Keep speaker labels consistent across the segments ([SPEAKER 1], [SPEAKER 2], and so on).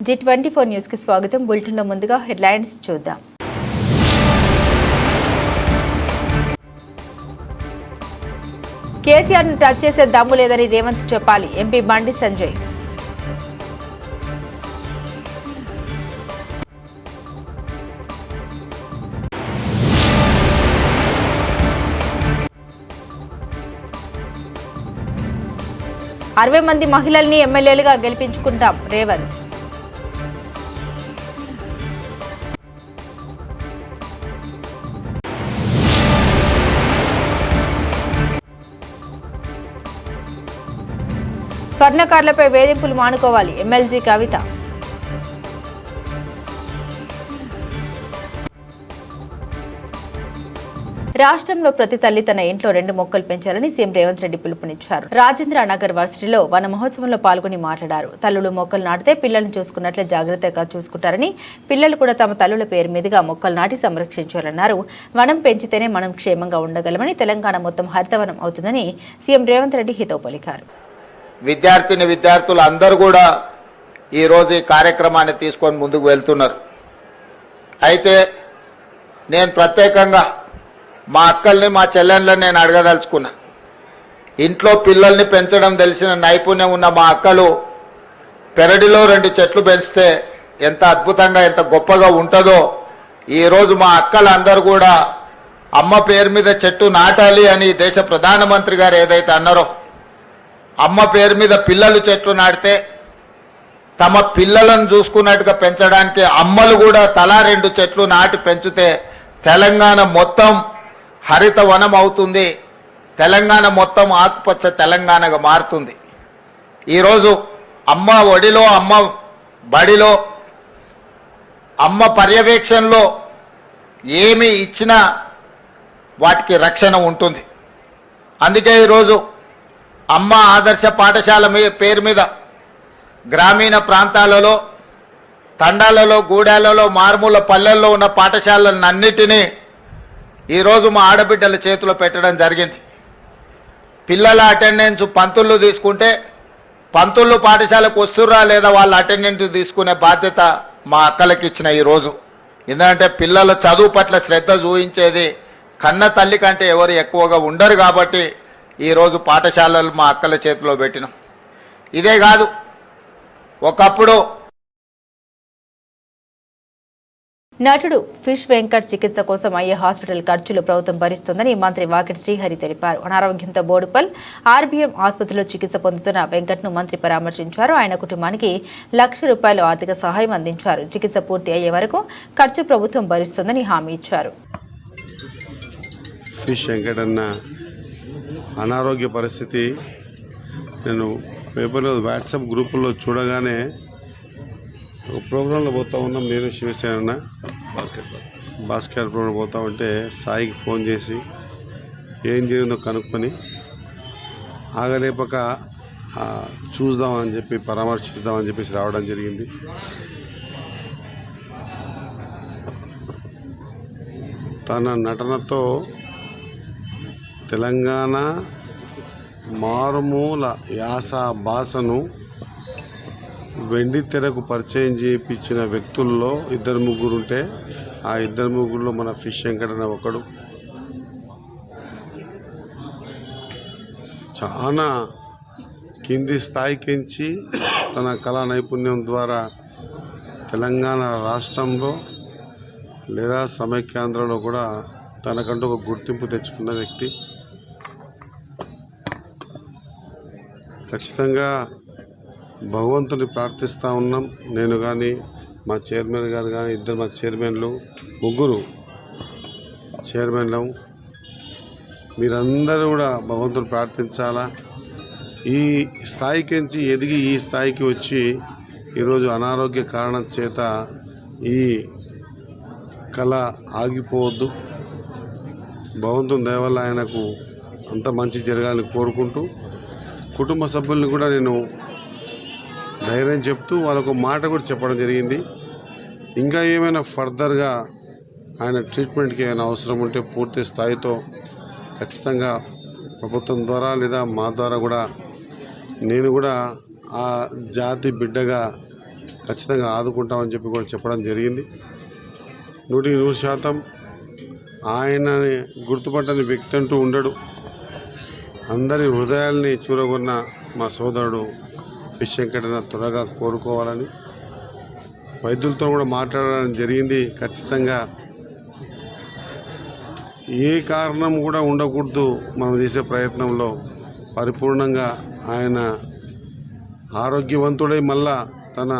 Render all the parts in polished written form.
[SPEAKER 1] G24 news కి స్వాగతం. Bulletin లో ముందుగా హెడ్లైన్స్ చూద్దాం. కేసీఆర్ ను టచ్ చేసే దమ్ము లేదని రేవంత్ చెప్పాలి. ఎంపీ బండి సంజయ్. అరవై మంది మహిళల్ని ఎమ్మెల్యేలుగా గెలిపించుకుంటాం రేవంత్. స్వర్ణకారులపై వేధింపులు మానుకోవాలి. ఎమ్మెల్సీ కవిత. రాష్ట్రంలో ప్రతి తల్లి తన ఇంట్లో 2 మొక్కలు పెంచాలని సీఎం రేవంత్ రెడ్డి పిలుపునిచ్చారు. రాజేంద్ర నగర్ వర్సిటీలో వన మహోత్సవంలో పాల్గొని మాట్లాడారు. తల్లులు మొక్కలు నాటితే పిల్లల్ని చూసుకున్నట్లే జాగ్రత్తగా చూసుకుంటారని, పిల్లలు కూడా తమ తల్లుల పేరు మీదుగా మొక్కలు నాటి సంరక్షించాలన్నారు. వనం పెంచితేనే మనం క్షేమంగా ఉండగలమని, తెలంగాణ మొత్తం హరితవనం అవుతుందని సీఎం రేవంత్ రెడ్డి హితవు పలికారు.
[SPEAKER 2] విద్యార్థులు అందరూ కూడా ఈరోజు ఈ కార్యక్రమాన్ని తీసుకొని ముందుకు వెళ్తున్నారు. అయితే నేను ప్రత్యేకంగా మా అక్కల్ని, మా చెల్లెళ్ళని నేను అడగదలుచుకున్నా. ఇంట్లో పిల్లల్ని పెంచడం తెలిసిన నైపుణ్యం ఉన్న మా అక్కలు పెరడిలో 2 చెట్లు పెంచితే ఎంత అద్భుతంగా, ఎంత గొప్పగా ఉంటుందో ఈరోజు మా అక్కలందరూ కూడా అమ్మ పేరు మీద చెట్టు నాటాలి అని దేశ ప్రధానమంత్రి గారు ఏదైతే అన్నారో, అమ్మ పేరు మీద పిల్లలు చెట్లు నాటితే తమ పిల్లలను చూసుకున్నట్టుగా పెంచడానికి అమ్మలు కూడా తలా 2 చెట్లు నాటి పెంచితే తెలంగాణ మొత్తం హరిత వనం అవుతుంది. తెలంగాణ మొత్తం ఆకుపచ్చ తెలంగాణగా మారుతుంది. ఈరోజు అమ్మ ఒడిలో, అమ్మ బడిలో, అమ్మ పర్యవేక్షణలో ఏమి ఇచ్చినా వాటికి రక్షణ ఉంటుంది. అందుకే ఈరోజు అమ్మ ఆదర్శ పాఠశాల పేరు మీద గ్రామీణ ప్రాంతాలలో, తండాలలో, గూడాలలో, మారుమూల పల్లెల్లో ఉన్న పాఠశాలలన్నిటినీ ఈరోజు మా ఆడబిడ్డల చేతిలో పెట్టడం జరిగింది. పిల్లల అటెండెన్స్ పంతుళ్ళు తీసుకుంటే పంతుళ్ళు పాఠశాలకు వస్తుర్రా లేదా వాళ్ళ అటెండెన్స్ తీసుకునే బాధ్యత మా అక్కలకి ఇచ్చిన ఈరోజు. ఎందుకంటే పిల్లల చదువు పట్ల శ్రద్ధ చూపించేది కన్న తల్లి కంటే ఎవరు ఎక్కువగా ఉండరు కాబట్టి ఈరోజు పాఠశాలలు మా అక్కల చేతిలో పెట్టినాం. ఇదే కాదు, ఒకప్పుడు
[SPEAKER 1] నటుడు ఫిష్ వెంకట్ చికిత్స కోసం అయ్యే హాస్పిటల్ ఖర్చులు ప్రభుత్వం భరిస్తుందని మంత్రి వాకిటి శ్రీహరి తెలిపారు. అనారోగ్యంతో బోడుపల్ ఆర్బీఎం ఆసుపత్రిలో చికిత్స పొందుతున్న వెంకట్ను మంత్రి పరామర్శించారు. ఆయన కుటుంబానికి ₹1,00,000 ఆర్థిక సహాయం అందించారు. చికిత్స పూర్తి అయ్యే వరకు ఖర్చు ప్రభుత్వం భరిస్తుందని హామీ ఇచ్చారు.
[SPEAKER 3] ఫిష్ వెంకట్ అన్న అనారోగ్య పరిస్థితి నేను పేపర్లో, వాట్సాప్ గ్రూపుల్లో చూడగానే ఒక ప్రోగ్రాంలో పోతా ఉన్నాం. నేను శివసేన బాస్కెట్ ప్రోగ్రాం పోతా ఉంటే సాయికి ఫోన్ చేసి ఏం జరిగిందో కనుక్కొని ఆగలేపక చూద్దామని చెప్పి, పరామర్శిద్దామని చెప్పేసి రావడం జరిగింది. తన నటనతో తెలంగాణ మారుమూల యాస భాషను వెండి తెరకు పరిచయం చేయించిన వ్యక్తుల్లో 2-3 ఉంటే ఆ 2-3లో మన ఫిష్ వెంకటన ఒకడు. చాలా కింది స్థాయికించి తన కళా నైపుణ్యం ద్వారా తెలంగాణ రాష్ట్రంలో లేదా సమైక్యాంధ్రలో కూడా తనకంటూ ఒక గుర్తింపు తెచ్చుకున్న వ్యక్తి. ఖచ్చితంగా భగవంతుని ప్రార్థిస్తూ ఉన్నాం. నేను కానీ, మా చైర్మన్ గారు కానీ, మా చైర్మన్లు, 3 చైర్మన్లు, మీరందరూ కూడా భగవంతుని ప్రార్థించాలా. ఈ స్థాయికించి ఎదిగి ఈ స్థాయికి వచ్చి ఈరోజు అనారోగ్య కారణం చేత ఈ కళ ఆగిపోవద్దు. భగవంతుని దయ వల్ల ఆయనకు అంత మంచి జరగాలని కోరుకుంటూ, కుటుంబ సభ్యులను కూడా నేను ధైర్యం చెప్తూ వాళ్ళకు మాట కూడా చెప్పడం జరిగింది. ఇంకా ఏమైనా ఫర్దర్గా ఆయన ట్రీట్మెంట్కి ఏమైనా అవసరం ఉంటే పూర్తి స్థాయితో ఖచ్చితంగా ప్రభుత్వం ద్వారా లేదా మా ద్వారా కూడా నేను కూడా ఆ జాతి బిడ్డగా ఖచ్చితంగా ఆదుకుంటామని చెప్పి కూడా చెప్పడం జరిగింది. 100% ఆయనని గుర్తుపట్టని వ్యక్తి అంటూ ఉండడు. అందరి హృదయాల్ని చూరగొన్న మా సోదరుడు ఫిష్ వెంకటన్న త్వరగా కోరుకోవాలని వైద్యులతో కూడా మాట్లాడడం జరిగింది. ఖచ్చితంగా ఏ కారణం కూడా ఉండకూడదు మనం చేసే ప్రయత్నంలో. పరిపూర్ణంగా ఆయన ఆరోగ్యవంతుడై మళ్ళా తన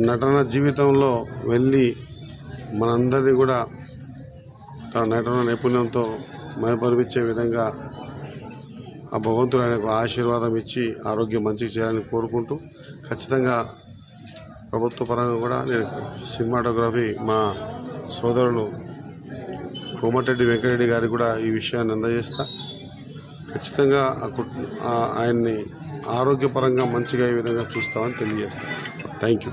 [SPEAKER 3] నటన జీవితంలో వెళ్ళి మనందరినీ కూడా తన నటన నైపుణ్యంతో మైమరిపించే విధంగా ఆ భగవంతుడు ఆయనకు ఆశీర్వాదం ఇచ్చి ఆరోగ్యం మంచిగా చేయాలని కోరుకుంటూ, ఖచ్చితంగా ప్రభుత్వ పరంగా కూడా నేను సినిమాటోగ్రఫీ మా సోదరులు కోమటిరెడ్డి వెంకటరెడ్డి గారికి కూడా ఈ విషయాన్ని అందజేస్తా. ఖచ్చితంగా ఆయన్ని ఆరోగ్యపరంగా మంచిగా ఈ విధంగా చూస్తామని తెలియజేస్తాను. Thank you.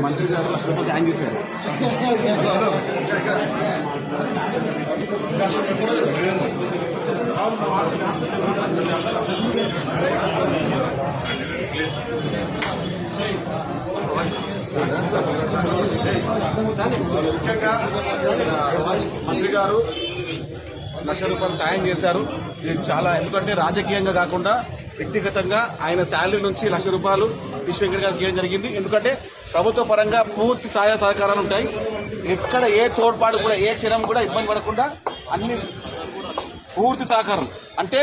[SPEAKER 4] మంత్రి గారు లక్ష జాయిన్ చేశారు. మంత్రి గారు ₹1,00,000 సాయం చేశారు. ఇది చాలా, ఎందుకంటే రాజకీయంగా కాకుండా వ్యక్తిగతంగా ఆయన శాలరీ నుంచి ₹1,00,000 ఫిష్ వెంకట గారికి ఇవ్వడం జరిగింది. ఎందుకంటే ప్రభుత్వ పరంగా పూర్తి సహాయ సహకారాలు ఉంటాయి. ఎక్కడ ఏ తోడ్పాటు కూడా, ఏ క్షణం కూడా ఇబ్బంది పడకుండా అన్ని పూర్తి సహకారం, అంటే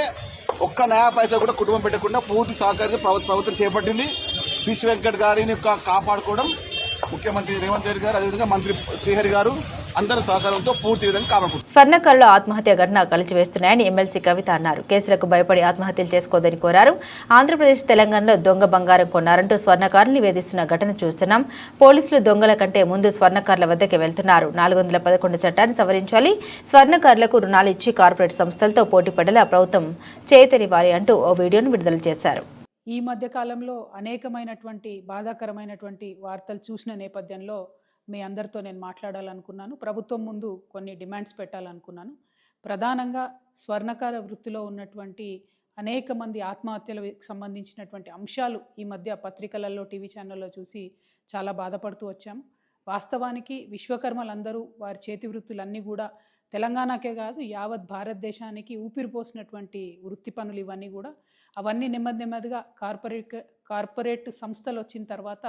[SPEAKER 4] ఒక్క నయా పైసా కూడా కుటుంబం పెట్టకుండా పూర్తి సహకారం ప్రభుత్వం చేపట్టింది. ఫిష్ వెంకట్ గారిని కాపాడుకోవడం ముఖ్యమంత్రి రేవంత్ రెడ్డి గారు, అదేవిధంగా మంత్రి శ్రీహరి గారు అందరూ సహకారంతో పూర్తి విధంగా కాపాడుకుంటారు.
[SPEAKER 1] స్వర్ణకారుల ఆత్మహత్య ఘటన కలిచివేస్తున్నాయని ఎమ్మెల్సీ కవిత అన్నారు. కేసులకు భయపడి ఆత్మహత్యలు చేసుకోవద్దని కోరారు. ఆంధ్రప్రదేశ్, తెలంగాణలో దొంగ బంగారం కొన్నారంటూ స్వర్ణకారులు వేధిస్తున్న ఘటన చూస్తున్నాం. పోలీసులు దొంగల కంటే ముందు స్వర్ణకారుల వద్దకే వెళ్తున్నారు. 411 చట్టాన్ని సవరించాలి. స్వర్ణకారులకు రుణాలు ఇచ్చి కార్పొరేట్ సంస్థలతో పోటీ పడేలా ప్రభుత్వం చేయతనివ్వాలి అంటూ ఓ వీడియోను విడుదల చేశారు.
[SPEAKER 5] ఈ మధ్య కాలంలో అనేకమైనటువంటి బాధాకరమైనటువంటి వార్తలు చూసిన నేపథ్యంలో మీ అందరితో నేను మాట్లాడాలనుకున్నాను. ప్రభుత్వం ముందు కొన్ని డిమాండ్స్ పెట్టాలనుకున్నాను. ప్రధానంగా స్వర్ణకార వృత్తిలో ఉన్నటువంటి అనేక మంది ఆత్మహత్యలకు సంబంధించినటువంటి అంశాలు ఈ మధ్య పత్రికలలో, టీవీ ఛానల్లో చూసి చాలా బాధపడుతూ వచ్చాము. వాస్తవానికి విశ్వకర్మలందరూ వారి చేతి వృత్తులన్నీ కూడా తెలంగాణకే కాదు యావత్ భారతదేశానికి ఊపిరిపోసినటువంటి వృత్తి పనులు ఇవన్నీ కూడా. అవన్నీ నెమ్మదిగా కార్పొరేట్ సంస్థలు వచ్చిన తర్వాత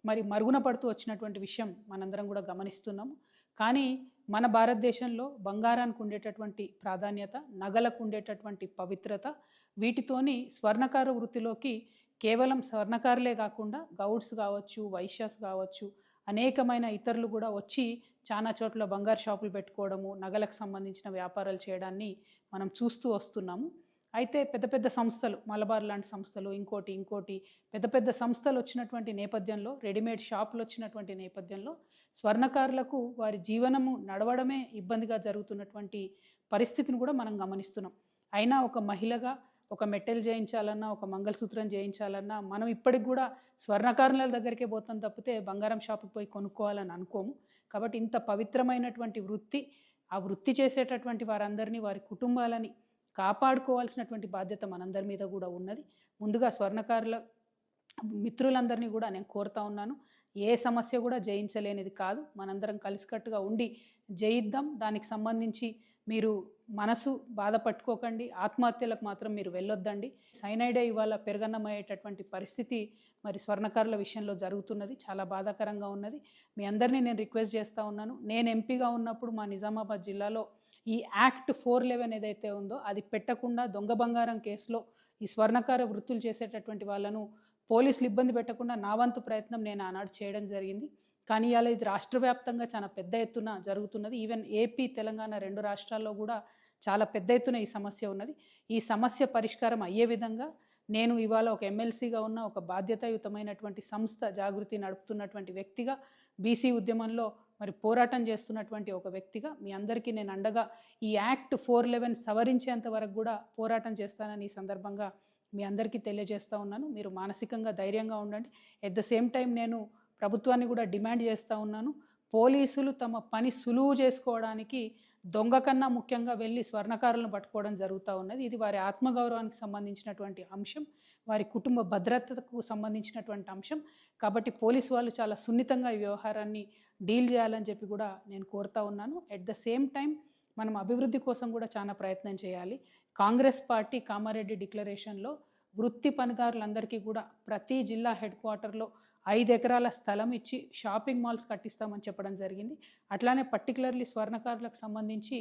[SPEAKER 5] మరి మరుగున పడుతూ వచ్చినటువంటి విషయం మనందరం కూడా గమనిస్తున్నాము. కానీ మన భారతదేశంలో బంగారానికి ఉండేటటువంటి ప్రాధాన్యత, నగలకు ఉండేటటువంటి పవిత్రత, వీటితోని స్వర్ణకార వృత్తిలోకి కేవలం స్వర్ణకారులే కాకుండా గౌడ్స్ కావచ్చు, వైశ్యాస్ కావచ్చు, అనేకమైన ఇతరులు కూడా వచ్చి చాలా చోట్ల బంగారు షాపులు పెట్టుకోవడము, నగలకు సంబంధించిన వ్యాపారాలు చేయడాన్ని మనం చూస్తూ వస్తున్నాము. అయితే పెద్ద పెద్ద సంస్థలు, మలబార్ లాంటి సంస్థలు, ఇంకోటి పెద్ద సంస్థలు వచ్చినటువంటి నేపథ్యంలో, రెడీమేడ్ షాపులు వచ్చినటువంటి నేపథ్యంలో స్వర్ణకారులకు వారి జీవనము నడవడమే ఇబ్బందిగా జరుగుతున్నటువంటి పరిస్థితిని కూడా మనం గమనిస్తున్నాం. అయినా ఒక మహిళగా ఒక మెట్టెలు చేయించాలన్నా, ఒక మంగళసూత్రం చేయించాలన్నా మనం ఇప్పటికి కూడా స్వర్ణకారుల దగ్గరికే పోతాం తప్పితే బంగారం షాపుకి పోయి కొనుక్కోవాలని అనుకోము. కాబట్టి ఇంత పవిత్రమైనటువంటి వృత్తి, ఆ వృత్తి చేసేటటువంటి వారందరినీ, వారి కుటుంబాలని కాపాడుకోవాల్సినటువంటి బాధ్యత మనందరి మీద కూడా ఉన్నది. ముందుగా స్వర్ణకారుల మిత్రులందరినీ కూడా నేను కోరుతా ఉన్నాను, ఏ సమస్య కూడా జయించలేనిది కాదు. మనందరం కలిసికట్టుగా ఉండి జయిద్దాం. దానికి సంబంధించి మీరు మనసు బాధపట్టుకోకండి, ఆత్మహత్యలకు మాత్రం మీరు వెళ్ళొద్దండి. సైనైడే ఇవాళ పెరగన్నమయ్యేటటువంటి పరిస్థితి మరి స్వర్ణకారుల విషయంలో జరుగుతున్నది. చాలా బాధాకరంగా ఉన్నది. మీ అందరినీ నేను రిక్వెస్ట్ చేస్తూ ఉన్నాను. నేను ఎంపీగా ఉన్నప్పుడు మా నిజామాబాద్ జిల్లాలో ఈ యాక్ట్ 411 ఏదైతే ఉందో అది పెట్టకుండా దొంగ బంగారం కేసులో ఈ స్వర్ణకార వృత్తులు చేసేటటువంటి వాళ్ళను పోలీసులు ఇబ్బంది పెట్టకుండా నా వంతు ప్రయత్నం నేను ఆనాడు చేయడం జరిగింది. కానీ ఇవాళ ఇది రాష్ట్ర వ్యాప్తంగా చాలా పెద్ద ఎత్తున జరుగుతున్నది. ఈవెన్ ఏపీ, తెలంగాణ 2 రాష్ట్రాల్లో కూడా చాలా పెద్ద ఎత్తున ఈ సమస్య ఉన్నది. ఈ సమస్య పరిష్కారం అయ్యే విధంగా నేను ఇవాళ ఒక ఎమ్మెల్సీగా ఉన్న ఒక బాధ్యతాయుతమైనటువంటి సంస్థ జాగృతి నడుపుతున్నటువంటి వ్యక్తిగా, బీసీ ఉద్యమంలో మరి పోరాటం చేస్తున్నటువంటి ఒక వ్యక్తిగా మీ అందరికీ నేను అండగా ఈ యాక్ట్ 411 సవరించేంత వరకు కూడా పోరాటం చేస్తానని ఈ సందర్భంగా మీ అందరికీ తెలియజేస్తూ ఉన్నాను. మీరు మానసికంగా ధైర్యంగా ఉండండి. ఎట్ ద సేమ్ టైం నేను ప్రభుత్వాన్ని కూడా డిమాండ్ చేస్తూ ఉన్నాను, పోలీసులు తమ పని సులువు చేసుకోవడానికి దొంగ కన్నా ముఖ్యంగా వెళ్ళి స్వర్ణకారులను పట్టుకోవడం జరుగుతూ ఉన్నది. ఇది వారి ఆత్మగౌరవానికి సంబంధించినటువంటి అంశం, వారి కుటుంబ భద్రతకు సంబంధించినటువంటి అంశం. కాబట్టి పోలీసు వాళ్ళు చాలా సున్నితంగా ఈ వ్యవహారాన్ని డీల్ చేయాలని చెప్పి కూడా నేను కోరుతా ఉన్నాను. ఎట్ ద సేమ్ టైం మనం అభివృద్ధి కోసం కూడా చాలా ప్రయత్నం చేయాలి. కాంగ్రెస్ పార్టీ కామారెడ్డి డిక్లరేషన్లో వృత్తి పనిదారులందరికీ కూడా ప్రతి జిల్లా హెడ్ క్వార్టర్లో 5 ఎకరాల స్థలం ఇచ్చి షాపింగ్ మాల్స్ కట్టిస్తామని చెప్పడం జరిగింది. అట్లానే పర్టికులర్లీ స్వర్ణకారులకు సంబంధించి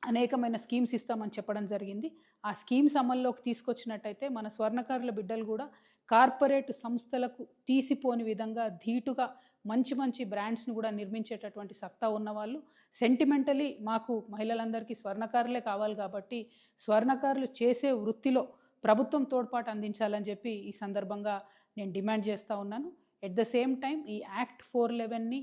[SPEAKER 5] అనేకమైన స్కీమ్స్ ఇస్తామని చెప్పడం జరిగింది. ఆ స్కీమ్స్ అమల్లోకి తీసుకొచ్చినట్టయితే మన స్వర్ణకారుల బిడ్డలు కూడా కార్పొరేట్ సంస్థలకు తీసిపోని విధంగా ధీటుగా మంచి మంచి బ్రాండ్స్ని కూడా నిర్మించేటటువంటి సత్తా ఉన్నవాళ్ళు. సెంటిమెంటలీ మాకు మహిళలందరికీ స్వర్ణకారులే కావాలి కాబట్టి స్వర్ణకారులు చేసే వృత్తిలో ప్రభుత్వం తోడ్పాటు అందించాలని చెప్పి ఈ సందర్భంగా నేను డిమాండ్ చేస్తూ ఉన్నాను. ఎట్ ద సేమ్ టైం ఈ యాక్ట్ 411ని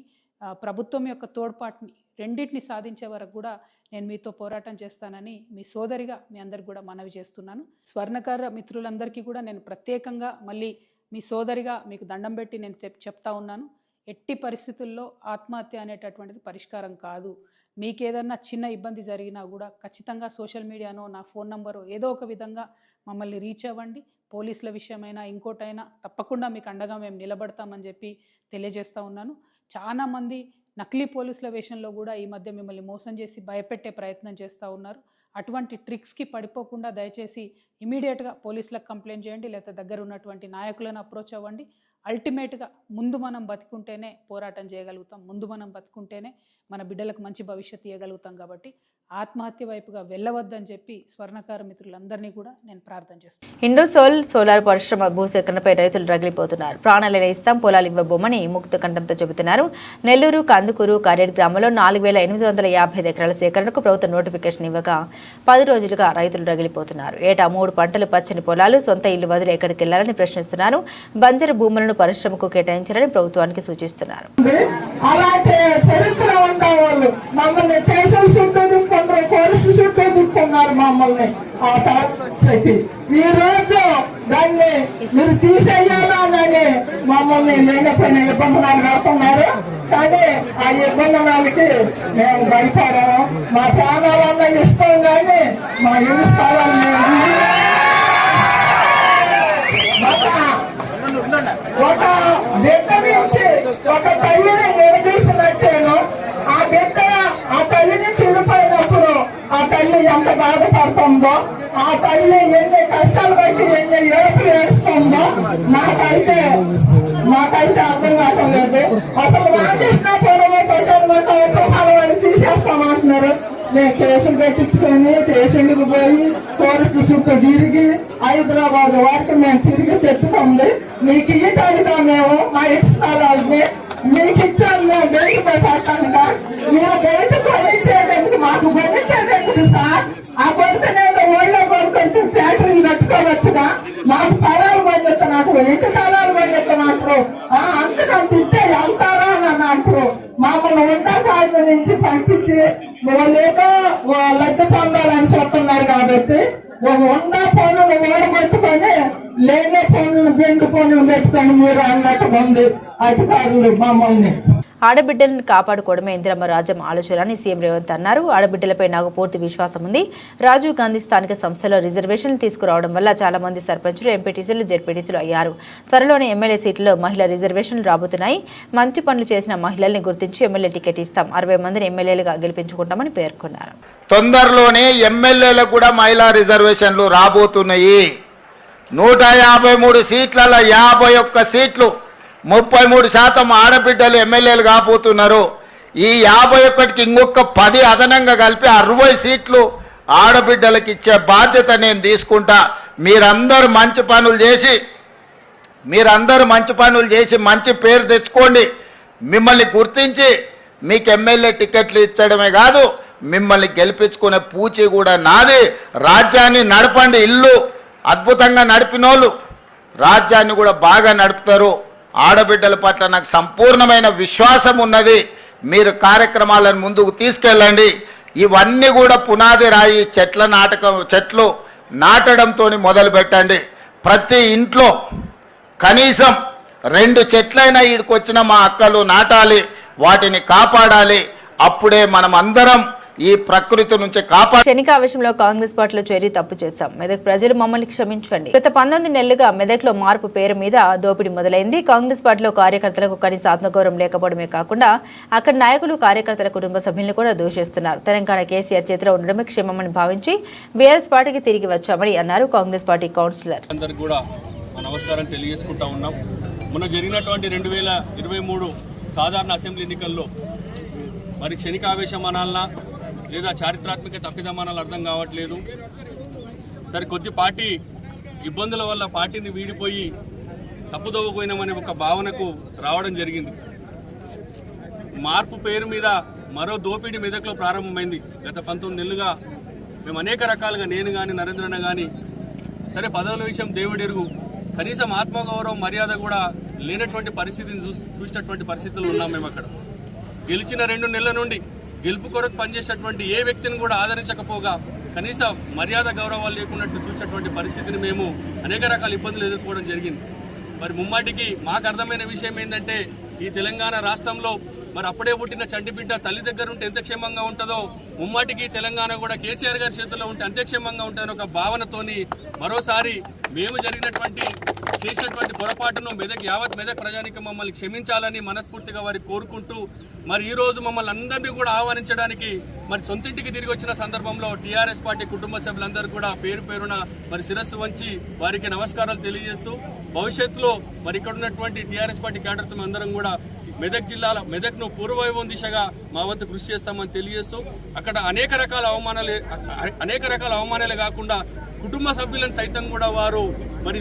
[SPEAKER 5] ప్రభుత్వం యొక్క తోడ్పాటుని రెండింటిని సాధించే వరకు కూడా నేను మీతో పోరాటం చేస్తానని మీ సోదరిగా మీ అందరికి కూడా మనవి చేస్తున్నాను. స్వర్ణకార మిత్రులందరికీ కూడా నేను ప్రత్యేకంగా మళ్ళీ మీ సోదరిగా మీకు దండం పెట్టి నేను చెప్తా ఉన్నాను, ఎట్టి పరిస్థితుల్లో ఆత్మహత్య అనేటటువంటిది పరిష్కారం కాదు. మీకు ఏదన్నా చిన్న ఇబ్బంది జరిగినా కూడా ఖచ్చితంగా సోషల్ మీడియానో నా ఫోన్ నంబరు ఏదో ఒక విధంగా మమ్మల్ని రీచ్ అవ్వండి. పోలీసుల విషయమైనా ఇంకోటైనా తప్పకుండా మీకు అండగా మేము నిలబడతామని చెప్పి తెలియజేస్తూ ఉన్నాను. చాలామంది నకిలీ పోలీసుల వేషంలో కూడా ఈ మధ్య మిమ్మల్ని మోసం చేసి భయపెట్టే ప్రయత్నం చేస్తూ ఉన్నారు. అటువంటి ట్రిక్స్కి పడిపోకుండా దయచేసి ఇమీడియట్గా పోలీసులకు కంప్లైంట్ చేయండి, లేకపోతే దగ్గర ఉన్నటువంటి నాయకులను అప్రోచ్ అవ్వండి. అల్టిమేట్గా ముందు మనం బతుకుంటేనే పోరాటం చేయగలుగుతాం, ముందు మనం బతుకుంటేనే మన బిడ్డలకు మంచి భవిష్యత్తు ఇవ్వగలుగుతాం. కాబట్టి ఆత్మహత్య వైపుగా వెళ్ళవద్దని చెప్పి స్వర్ణకార మిత్రులందరినీ కూడా నేను ప్రార్థన చేస్తాను.
[SPEAKER 1] ఇండోసోల్ సోలార్ పరిశ్రమ భూసేకరణపై రైతులు రగిలిపోతున్నారు. ప్రాణాలైన ఇస్తాం, పొలాలు ఇవ్వబోమని ముక్త కంఠంతో చెబుతున్నారు. నెల్లూరు, కందుకూరు, కారేడు గ్రామంలో 4855 ఎకరాల సేకరణకు ప్రభుత్వం నోటిఫికేషన్ ఇవ్వగా 10 రోజులుగా రైతులు రగిలిపోతున్నారు. ఏటా 3 పంటలు, పచ్చని పొలాలు, సొంత ఇల్లు వదిలి ఎక్కడికి వెళ్లాలని ప్రశ్నిస్తున్నారు. బంజరు భూములను పరిశ్రమకు కేటాయించాలని ప్రభుత్వానికి సూచిస్తున్నారు.
[SPEAKER 6] మమ్మల్ని ఈ రోజు దాన్ని మీరు తీసేయాలని మమ్మల్ని లేకపోయిన ఇబ్బందులు కడుతున్నారు. కానీ ఆ ఇబ్బందులకి మేము భయపడము. మా ప్రాణాలన్నా ఇస్తాం కానీ మా ఇల్లు స్థలాలు ఒక బిడ్డ నుంచి ఒక తల్లిని నిలదీసినట్టేను. ఆ బిడ్డ ఆ తల్లిని చెడిపోయినప్పుడు ఆ తల్లి ఎంత బాధపడుతుందో, ఆ తల్లి ఎన్ని కష్టాలు బట్టి ఎన్ని ఏడుపులు ఏడుస్తుందో మాకైతే అర్థం కావటం లేదు. అసలు రామకృష్ణాపురం ప్రజలు తీసేస్తామంటున్నారు. నేను కేసులు పెట్టించుకొని స్టేషన్కి పోయి కోర్టు చుట్టూ తిరిగి హైదరాబాద్ వరకు మేము తిరిగి తెచ్చుకోండి. మీకు ఇయ్యటానికా మేము మా ఇష్టాలని మీకు ఇచ్చాము. మేము బయట పెట్టాక మీరు బయట కొనిచ్చేందుకు మాకు కొనిచ్చేందుకు సార్ ఆ కొడుకునేదో ఒళ్ళో కొడుకుంటూ ఫ్యాక్టరీలు కట్టుకోవచ్చుగా. మాకు తలాలు పండిస్తున్నట్టు, ఇంటి తలాలు పండిస్తున్నట్టు అంతకంత ఇస్తే వెళ్తారా అని అంటారు. మమ్మల్ని ఉన్నతాల నుంచి పంపించి వాళ్ళేదో లబ్ధి పొందాలని చెప్తున్నారు. కాబట్టి ఉన్న పనులు ఓడగొట్టుకొని లేని పనులు బెండు పనులు పెట్టుకొని మీరు అన్నట్టు ఉంది అధికారులు మమ్మల్ని.
[SPEAKER 1] ఆడబిడ్డలను కాపాడుకోవడమే ఇందిరమ్మ రాజ్యం ఆలోచన అని సీఎం రేవంత్ అన్నారు. ఆడబిడ్డలపై నాకు పూర్తి విశ్వాసం ఉంది. రాజీవ్ గాంధీ స్థానిక సంస్థలో రిజర్వేషన్లు తీసుకురావడం వల్ల చాలా మంది సర్పంచులు, ఎంపీటీసీలు, జెడ్పీటీసీలు అయ్యారు. త్వరలోనే ఎమ్మెల్యే సీట్లలో మహిళా రిజర్వేషన్లు రాబోతున్నాయి. మంచి పనులు చేసిన మహిళల్ని గుర్తించి ఎమ్మెల్యే టికెట్ ఇస్తాం. 60 మందిని ఎమ్మెల్యేలుగా గెలిపించుకుంటామని పేర్కొన్నారు.
[SPEAKER 2] తొందరలోనే ఎమ్మెల్యేలకు కూడా మహిళా రిజర్వేషన్లు రాబోతున్నాయి. 153 సీట్లలో 51 సీట్లు 33% ఆడబిడ్డలు ఎమ్మెల్యేలు కాబోతున్నారు. ఈ 51కి ఇంకొక 10 అదనంగా కలిపి 60 సీట్లు ఆడబిడ్డలకు ఇచ్చే బాధ్యత నేను తీసుకుంటా. మీరందరూ మంచి పనులు చేసి మంచి పేరు తెచ్చుకోండి. మిమ్మల్ని గుర్తించి మీకు ఎమ్మెల్యే టికెట్లు ఇచ్చడమే కాదు, మిమ్మల్ని గెలిపించుకునే పూచి కూడా నాది. రాజ్యాన్ని నడపండి. ఇల్లు అద్భుతంగా నడిపినోళ్ళు రాజ్యాన్ని కూడా బాగా నడుపుతారు. ఆడబిడ్డల పట్ల నాకు సంపూర్ణమైన విశ్వాసం ఉన్నది. మీరు కార్యక్రమాలను ముందుకు తీసుకెళ్ళండి. ఇవన్నీ కూడా పునాది రాయి చెట్లు నాటడంతో మొదలు పెట్టండి. ప్రతి ఇంట్లో కనీసం 2 చెట్లైనా ఈడికొచ్చిన మా అక్కలు నాటాలి, వాటిని కాపాడాలి. అప్పుడే మనం అందరం ఈ ప్రకృతి నుంచి కాపాడు.
[SPEAKER 1] శనికావేశంలో కాంగ్రెస్ పార్టీలో చేరి తప్పు చేశాం. మెదక్ ప్రజలు మమ్మల్ని క్షమించండి. గత 19 నెలలుగా మెదక్లో మార్పు పేరు మీద దోపిడీ మొదలైంది. కాంగ్రెస్ పార్టీలో కార్యకర్తలకు కనీస ఆత్మగౌరవం లేకపోవడమే కాకుండా అక్కడ నాయకులు కార్యకర్తల కుటుంబ సభ్యులను కూడా దూషిస్తున్నారు. తెలంగాణ కేసీఆర్ చేతిలో ఉండడమే క్షేమమని భావించి బీఆర్ఎస్ పార్టీకి తిరిగి వచ్చామని అన్నారు కాంగ్రెస్ పార్టీ కౌన్సిలర్.
[SPEAKER 7] అందరికీ కూడా నమస్కారం తెలియజేసుకుంటా ఉన్నాం. మొన్న జరిగినటువంటి 2023 సాధారణ అసెంబ్లీ ఎన్నికల్లో మరి క్షణికావేశం అనాలనా లేదా చారిత్రాత్మక తప్పిదమానాలు అర్థం కావట్లేదు. సరే కొద్ది పార్టీ ఇబ్బందుల వల్ల పార్టీని వీడిపోయి తప్పుదోవపోయినామనే ఒక భావనకు రావడం జరిగింది. మార్పు పేరు మీద మరో దోపిడీ మెదక్లో ప్రారంభమైంది. గత 19 నెలలుగా మేము అనేక రకాలుగా, నేను కానీ నరేంద్రన్న కానీ, సరే పదవుల విషయం దేవుడెరుగు, కనీసం ఆత్మగౌరవం మర్యాద కూడా లేనటువంటి పరిస్థితిని చూసినటువంటి పరిస్థితులు ఉన్నాం. మేము అక్కడ గెలిచిన 2 నెలల నుండి గెలుపు కొరకు పనిచేసేటువంటి ఏ వ్యక్తిని కూడా ఆదరించకపోగా కనీస మర్యాద గౌరవాలు లేకున్నట్టు చూసినటువంటి పరిస్థితిని మేము అనేక రకాల ఇబ్బందులు ఎదుర్కోవడం జరిగింది. మరి ముమ్మాటికి మాకు అర్థమైన విషయం ఏంటంటే, ఈ తెలంగాణ రాష్ట్రంలో మరి అప్పుడే పుట్టిన చంటిబిడ్డ తల్లి దగ్గర ఉంటే ఎంత క్షేమంగా ఉంటుందో, ముమ్మాటికి తెలంగాణ కూడా కేసీఆర్ గారి చేతుల్లో ఉంటే అంతే క్షేమంగా ఉంటుందని ఒక భావనతోని మరోసారి మేము చేసినటువంటి పొరపాటును యావత్ మెదక్ ప్రజానికి మమ్మల్ని క్షమించాలని మనస్ఫూర్తిగా వారికి కోరుకుంటూ, మరి ఈ రోజు మమ్మల్ని అందరినీ కూడా ఆహ్వానించడానికి మరి సొంతింటికి తిరిగి వచ్చిన సందర్భంలో టీఆర్ఎస్ పార్టీ కుటుంబ సభ్యులందరూ కూడా పేరు పేరున మరి శిరస్సు వంచి వారికి నమస్కారాలు తెలియజేస్తూ, భవిష్యత్తులో మరి ఇక్కడ ఉన్నటువంటి టీఆర్ఎస్ పార్టీ క్యాడర్తో అందరం కూడా మెదక్ను పూర్వవైభవం దిశగా మా వంతు కృషి చేస్తామని తెలియజేస్తూ, అక్కడ అనేక రకాల అవమానాలే కాకుండా కుటుంబ సభ్యులను సైతం కూడా వారు మరి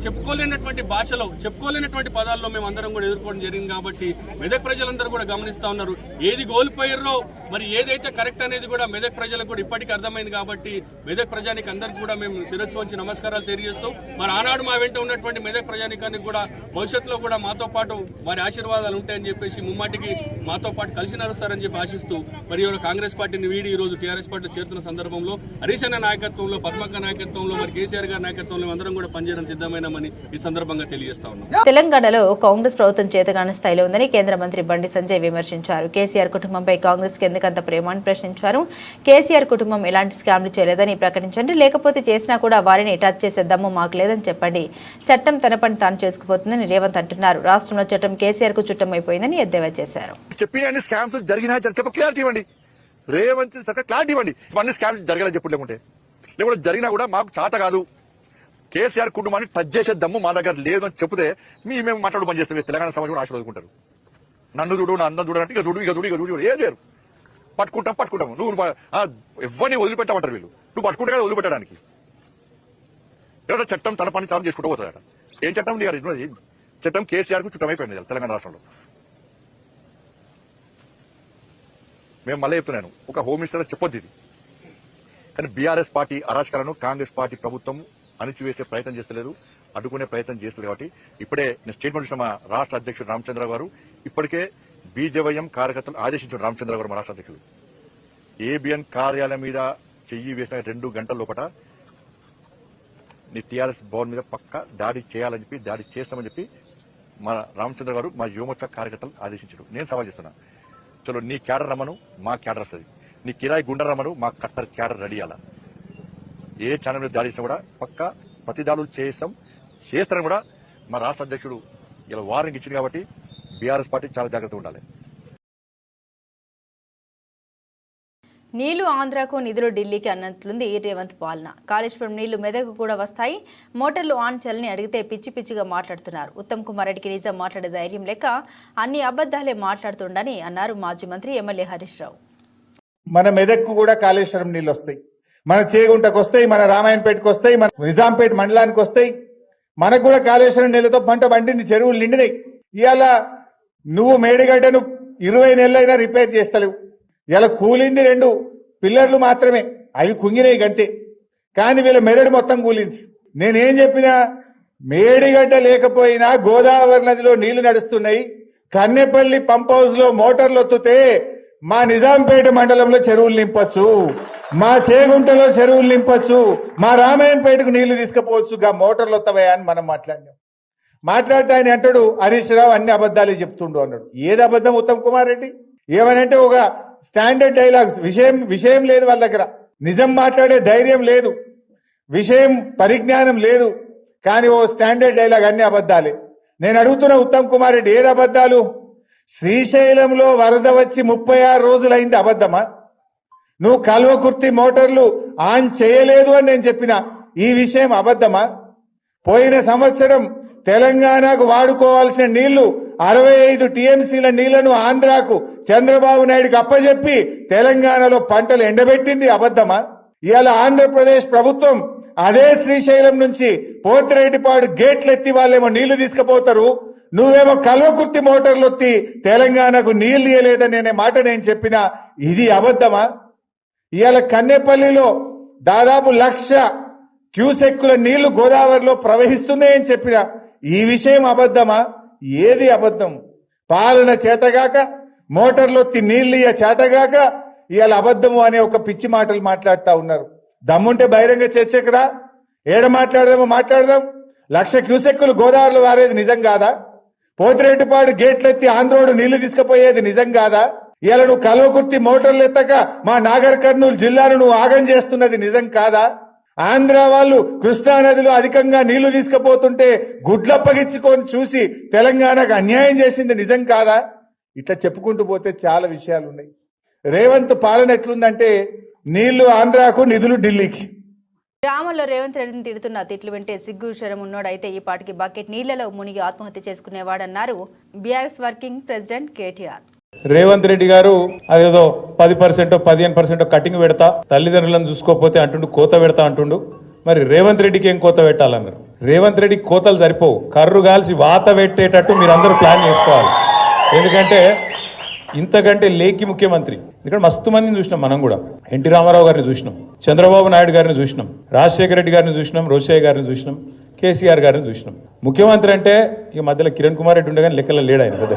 [SPEAKER 7] చెప్పుకోలేనటువంటి భాషలో, చెప్పుకోలేనటువంటి పదాల్లో మేము అందరం కూడా ఎదుర్కోవడం జరిగింది. కాబట్టి మెదక్ ప్రజలందరూ కూడా గమనిస్తా ఉన్నారు. ఏది కోల్పోయారో మరి ఏదైతే కరెక్ట్ అనేది కూడా మెదక్ ప్రజలకు కూడా ఇప్పటికీ అర్థమైంది. కాబట్టి మెదక్ ప్రజానికి అందరికీ కూడా మేము శిరస్సు వంచి నమస్కారాలు తెలియజేస్తూ, మరి ఆనాడు మా వెంట ఉన్నటువంటి మెదక్ ప్రజానికానికి కూడా భవిష్యత్తులో కూడా మాతో పాటు వారి ఆశీర్వాదాలు ఉంటాయని చెప్పేసి ముమ్మాటికి మాతో పాటు కలిసి నడుస్తారని చెప్పి ఆశిస్తూ, మరి కాంగ్రెస్ పార్టీని వీడి ఈ రోజు టీఆర్ఎస్ పార్టీ చేరుతున్న సందర్భంలో హరీష్ అన్న నాయకత్వంలో, పద్మక్క నాయకత్వంలో, మరి కేసీఆర్ గారి నాయకత్వంలో అందరం కూడా పనిచేయడం సిద్ధమైనామని ఈ సందర్భంగా తెలియజేస్తా ఉన్నాం.
[SPEAKER 1] తెలంగాణలో కాంగ్రెస్ ప్రభుత్వం చేతగాని స్థాయిలో ఉందని కేంద్ర మంత్రి బండి సంజయ్ విమర్శించారు. కేసీఆర్ కుటుంబంపై కాంగ్రెస్ కి ఎందుకంత ప్రేమ అని ప్రశ్నించారు. కేసీఆర్ కుటుంబం ఎలాంటి స్కామ్లు చేయలేదని ప్రకటించండి, లేకపోతే చేసినా కూడా వారిని టచ్ చేసే దమ్ము మాకు లేదని చెప్పండి. చట్టం తన పని తాను చేసుకుపోతుందని రేవంత్ అంటున్నారు. రాష్ట్రంలో చట్టం కేసీఆర్ కు చుట్టం అయిపోయిందని ఎద్దేవా చేశారు.
[SPEAKER 8] చెప్పిన స్కామ్స్ జరిగినా క్లారిటీ ఇవ్వండి, రేవంత్ సర్కార్ క్లారిటీ ఇవ్వండి. ఇవన్నీ స్కామ్స్ జరగాలని చెప్పలేకుంటే, లేకుంటే జరిగినా కూడా మాకు చాట కాదు, కేసీఆర్ కుటుంబాన్ని టచ్ చేసే దమ్ము మా దగ్గర లేదు అని చెప్తే మేము మాట్లాడు పని చేస్తాం. తెలంగాణ సమాజం కూడా ఆశీర్వదుకుంటారు. నన్ను చూడు, నా అందం చూడంటే ఇక చూడు ఏం లేరు. పట్టుకుంటాం నువ్వు ఎవరిని వదిలిపెట్టామంటారు వీళ్ళు. నువ్వు పట్టుకుంటే కదా వదిలిపెట్టడానికి. ఎవరైనా చట్టం తన పని తాను చేసుకుంటూ పోతాడట. ఏం చట్టం లేదు, చట్టం కేసీఆర్ కు చుట్టం అయిపోయింది తెలంగాణ రాష్ట్రంలో. మేము మళ్ళీ చెప్తున్నాను, ఒక హోమ్ మినిస్టర్ చెప్పొద్దు ఇది, కానీ బీఆర్ఎస్ పార్టీ అరాచకాలను కాంగ్రెస్ పార్టీ ప్రభుత్వం అణిచివేసే ప్రయత్నం చేస్తలేదు, అడ్డుకునే ప్రయత్నం చేస్తుంది. కాబట్టి ఇప్పుడే నేను స్టేట్మెంట్ ఇచ్చిన మా రాష్ట్ర అధ్యక్షుడు రామచంద్ర గారు ఇప్పటికే బీజేవైఎం కార్యకర్తలు ఆదేశించారు. రామచంద్ర గారు మా రాష్ట్ర అధ్యక్షుడు ఏబిఎన్ కార్యాలయం మీద చెయ్యి వేసిన 2 గంటల లోపల నీ టీఆర్ఎస్ భవన్ మీద పక్క దాడి చేయాలని చెప్పి, దాడి చేస్తామని చెప్పి మా రామచంద్ర గారు మా యువమోర్చా కార్యకర్తలు ఆదేశించారు. నేను సవాల్ చేస్తున్నా, చలో నీ క్యాడర్ రమ్మను, మా క్యాడర్ వస్తుంది. నీ కిరాయి గుండె రమ్మను, మా కట్టర్ క్యాడర్ రెడీ అలా. ఏ ఛానల్ మీద దాడి చేసినా కూడా పక్క ప్రతి దాడులు చేస్తారని కూడా మా రాష్ట్ర అధ్యక్షుడు ఇలా వార్నింగ్ ఇచ్చింది. కాబట్టి బీఆర్ఎస్ పార్టీ చాలా జాగ్రత్తగా ఉండాలి.
[SPEAKER 1] నీళ్లు ఆంధ్రాకు, నిధులు ఢిల్లీకి అన్నట్లుంది రేవంత్ పాలన. కాళేశ్వరం నీళ్లు మెదకు కూడా వస్తాయి, మోటార్లు ఆన్ చేయాలని అడిగితే పిచ్చిగా మాట్లాడుతున్నారు. ఉత్తమ్ కుమార్ రెడ్డికి నిజం మాట్లాడే ధైర్యం లేక అన్ని అబద్దాలే మాట్లాడుతుండని అన్నారు మాజీ మంత్రి ఎమ్మెల్యే హరీష్ రావు.
[SPEAKER 9] మన మెదక్కు కూడా కాళేశ్వరం నీళ్లు వస్తాయి, మన చేగుంటకు వస్తాయి, మన రామాయణపేటకు వస్తాయి, మన నిజాంపేట మండలానికి వస్తాయి. మనకు కూడా కాళేశ్వరం నీళ్లతో పంట పండింది, చెరువులు నిండినాయి. ఇవాళ నువ్వు మేడిగడ్డను 20 నెలలైనా రిపేర్ చేస్తలేవు. ఇలా కూలింది 2 పిల్లర్లు మాత్రమే, అవి కుంగినాయి గంతే. కానీ వీళ్ళ మెదడు మొత్తం కూలింది. నేనేం చెప్పినా, మేడిగడ్డ లేకపోయినా గోదావరి నదిలో నీళ్లు నడుస్తున్నాయి. కన్నెపల్లి పంప్ హౌస్ లో మోటార్లు ఒత్తుతే మా నిజాంపేట మండలంలో చెరువులు నింపొచ్చు, మా చేగుంటలో చెరువులు నింపొచ్చు, మా రామాయణపేటకు నీళ్లు తీసుకుపోవచ్చు. గా మోటార్లు వస్తావా అని మనం మాట్లాడితే ఆయన అంటాడు హరీష్ రావు అన్ని అబద్దాలే చెప్తుండు అన్నాడు. ఏది అబద్ధం ఉత్తమ్ కుమార్ రెడ్డి? ఏమనంటే ఒక స్టాండర్డ్ డైలాగ్స్, విషయం లేదు వాళ్ళ దగ్గర, నిజం మాట్లాడే ధైర్యం లేదు, విషయం పరిజ్ఞానం లేదు. కానీ ఓ స్టాండర్డ్ డైలాగ్ అన్ని అబద్ధాలే. నేను అడుగుతున్న ఉత్తమ్ కుమార్ రెడ్డి, ఏది అబద్ధాలు? శ్రీశైలంలో వరద వచ్చి 36 రోజులైంది, అబద్ధమా? నువ్వు కల్వకుర్తి మోటార్లు ఆన్ చేయలేదు అని నేను చెప్పిన ఈ విషయం అబద్ధమా? పోయిన సంవత్సరం తెలంగాణకు వాడుకోవాల్సిన నీళ్లు 65 టీఎంసీల నీళ్లను ఆంధ్రాకు చంద్రబాబు నాయుడుకి అప్పజెప్పి తెలంగాణలో పంటలు ఎండబెట్టింది, అబద్ధమా? ఇవాళ ఆంధ్రప్రదేశ్ ప్రభుత్వం అదే శ్రీశైలం నుంచి పోతిరెడ్డిపాడు గేట్లు ఎత్తి వాళ్ళేమో నీళ్లు తీసుకుపోతారు, నువ్వేమో కల్వకుర్తి మోటార్లు ఎత్తి తెలంగాణకు నీళ్లు ఇయ్యలేదని అనే మాట నేను చెప్పినా ఇది అబద్ధమా? ఇవాళ కన్నెపల్లిలో దాదాపు 1,00,000 క్యూసెక్కుల నీళ్లు గోదావరిలో ప్రవహిస్తున్నాయని చెప్పిన ఈ విషయం అబద్ధమా? ఏది అబద్ధం? పాలన చేతగాక, మోటార్లొత్తి నీళ్లు ఇయ్య చేతగాక ఇవాళ అబద్ధము అనే ఒక పిచ్చి మాటలు మాట్లాడుతూ ఉన్నారు. దమ్ముంటే బహిరంగ చర్చకు రా, ఏడ మాట్లాడదామో మాట్లాడదాం. 1,00,000 క్యూసెక్కులు గోదావరిలో వారేది నిజం కాదా? పోతిరెడ్డిపాడు గేట్లెత్తి ఆంధ్రోడు నీళ్లు తీసుకుపోయేది నిజం కాదా? ఇలా నువ్వు కల్వకుర్తి మోటార్లు ఎత్తక మా నాగర్ కర్నూలు జిల్లాను నువ్వు ఆగం చేస్తున్నది నిజం కాదా? ఆంధ్ర వాళ్ళు కృష్ణా నదిలో అధికంగా నీళ్లు తీసుకుపోతుంటే గుడ్లప్పగించుకొని చూసి తెలంగాణకు అన్యాయం చేసింది నిజం కాదా? ఇట్లా చెప్పుకుంటూ పోతే చాలా విషయాలు ఉన్నాయి. రేవంత్ పాలన ఎట్లుందంటే నీళ్లు ఆంధ్రాకు, నిధులు ఢిల్లీకి.
[SPEAKER 1] గ్రామంలో రేవంత్ రెడ్డిని తిడుతున్న తిట్లు వింటే సిగ్గు శరం ఉన్నోడైతే ఈ పాటికి బకెట్ నీళ్లలో మునిగి ఆత్మహత్య చేసుకునేవాడన్నారు బీఆర్ఎస్ వర్కింగ్ ప్రెసిడెంట్ కేటీఆర్.
[SPEAKER 10] రేవంత్ రెడ్డి గారు అదేదో 10% 15% కటింగ్ పెడతా, తల్లిదండ్రులను చూసుకోకపోతే అంటుండు, కోత పెడతా అంటుండు. మరి రేవంత్ రెడ్డికి ఏం కోత పెట్టాలన్నారు? రేవంత్ రెడ్డికి కోతలు సరిపోవు, కర్రు కాల్సి వాత పెట్టేటట్టు మీరు అందరూ ప్లాన్ చేసుకోవాలి. ఎందుకంటే ఇంతకంటే లేకి ముఖ్యమంత్రి ఇక్కడ మస్తు మందిని చూసినాం. మనం కూడా ఎన్టీ రామారావు గారిని చూసినాం, చంద్రబాబు నాయుడు గారిని చూసినాం, రాజశేఖర రెడ్డి గారిని చూసినాం, రోషయ్య గారిని చూసినాం, కేసీఆర్ గారిని చూసినాం. ముఖ్యమంత్రి అంటే ఈ మధ్యలో కిరణ్ కుమార్ రెడ్డి ఉండే కానీ లెక్కలో లేడు ఆయన, పెద్ద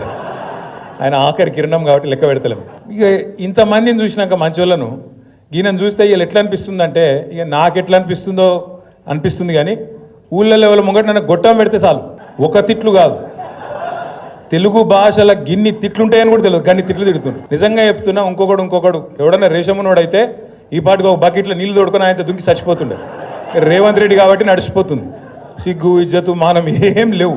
[SPEAKER 10] ఆయన ఆఖరి కిరణం కాబట్టి లెక్క పెడతలేము. ఇక ఇంతమందిని చూసినాక మంచోళ్ళను ఈయనను చూస్తే వీళ్ళు ఎట్లా అనిపిస్తుందంటే, ఇక నాకు ఎట్లా అనిపిస్తుందో అనిపిస్తుంది. కానీ ఊళ్ళో ఎవరి ముంగట నన్ను గొట్టం పెడితే చాలు, ఒక తిట్లు కాదు, తెలుగు భాషల గిన్ని తిట్లుంటాయని కూడా తెలియదు, గన్ని తిట్లు తిడుతుండ్రు. నిజంగా చెప్తున్నా, ఇంకొకడు ఎవడన్నా రేషమునోడైతే ఈ పాటికి ఒక బకెట్లో నీళ్ళు తోడుకొని ఆయన దుంకి చచ్చిపోతుండే. రేవంత్ రెడ్డి కాబట్టి నడిచిపోతుంది. సిగ్గు, ఇజ్జతు, మానం ఏం లేవు.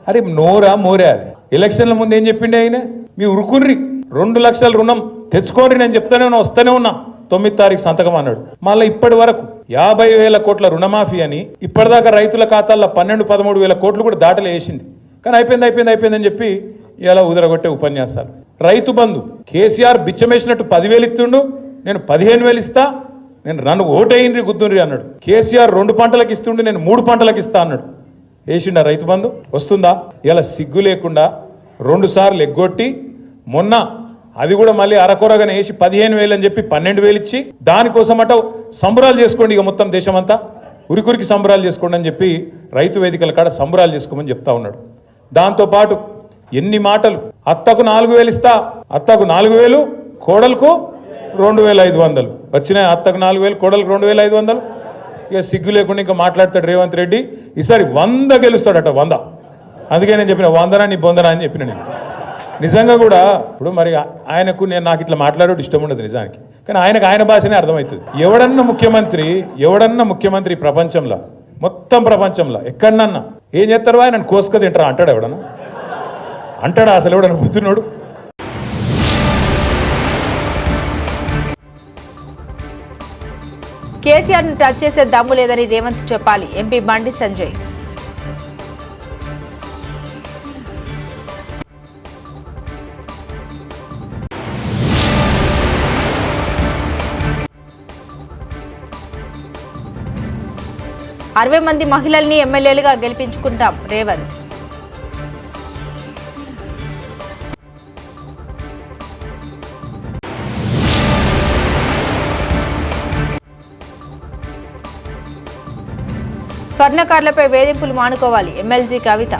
[SPEAKER 10] అరే నోరా మోరే అది. ఎలక్షన్ల ముందు ఏం చెప్పిండే ఆయన? మీ ఉరుకుర్రి 2 లక్షల రుణం తెచ్చుకోండి, నేను చెప్తానే ఉన్నా, వస్తూనే ఉన్నా, 9వ తారీఖు సంతకం అన్నాడు. మళ్ళీ ఇప్పటి వరకు 50,000 కోట్ల రుణమాఫీ అని ఇప్పటిదాకా రైతుల ఖాతాల్లో 12-13 వేల కోట్లు కూడా దాటలు వేసింది. కానీ అయిపోయిందని చెప్పి ఇలా ఉదరగొట్టే ఉపన్యాసాలు. రైతు బంధు కేసీఆర్ బిచ్చమేసినట్టు 10,000 ఇస్తుండు, నేను 15,000 ఇస్తా, నేను నన్ను ఓటేయండి గుద్దుండ్రి అన్నాడు. కేసీఆర్ 2 పంటలకు ఇస్తుండే, నేను 3 పంటలకు ఇస్తా అన్నాడు. వేసిండా రైతు బంధు? వస్తుందా? ఇలా సిగ్గు లేకుండా 2 సార్లు ఎగ్గొట్టి మొన్న అది కూడా మళ్ళీ అరకొరగానే వేసి 15,000 అని చెప్పి 12,000 ఇచ్చి దానికోసం అట సంబరాలు చేసుకోండి, ఇక మొత్తం దేశమంతా ఉరికురికి సంబరాలు చేసుకోండి అని చెప్పి రైతు వేదికల కాడ సంబరాలు చేసుకోమని చెప్తా ఉన్నాడు. దాంతోపాటు ఎన్ని మాటలు, అత్తకు 4,000 ఇస్తా, అత్తకు 4,000, కోడలకు 2,500 వచ్చినాయి. అత్తకు 4,000, కోడలకు 2,500. ఇక సిగ్గు లేకుండా ఇంకా మాట్లాడతాడు రేవంత్ రెడ్డి. ఈసారి 100 గెలుస్తాడట, 100. అందుకే నేను చెప్పిన 100 నీ బొందనా అని చెప్పిన నేను. నిజంగా కూడా ఇప్పుడు మరి ఆయనకు నాకు ఇట్లా మాట్లాడేది ఇష్టం ఉండదు నిజానికి, కానీ ఆయనకు ఆయన భాషనే అర్థమవుతుంది. ఎవడన్నా ముఖ్యమంత్రి ప్రపంచంలో, మొత్తం ప్రపంచంలో ఎక్కడన్నా ఏం చేస్తారు? ఆయన కోసుక తింటారా అంటాడు? ఎవడన్నా అంటాడా? అసలు ఎవడన్నా కూర్చున్నాడు?
[SPEAKER 1] కేసీఆర్ ను టచ్ చేసే దమ్ము లేదని రేవంత్ చెప్పాలి. ఎంపీ బండి సంజయ్. అరవై మంది మహిళల్ని ఎమ్మెల్యేలుగా గెలిపించుకుంటాం రేవంత్. స్వర్ణకారులపై వేధింపులు మానుకోవాలి. ఎమ్మెల్సీ కవిత.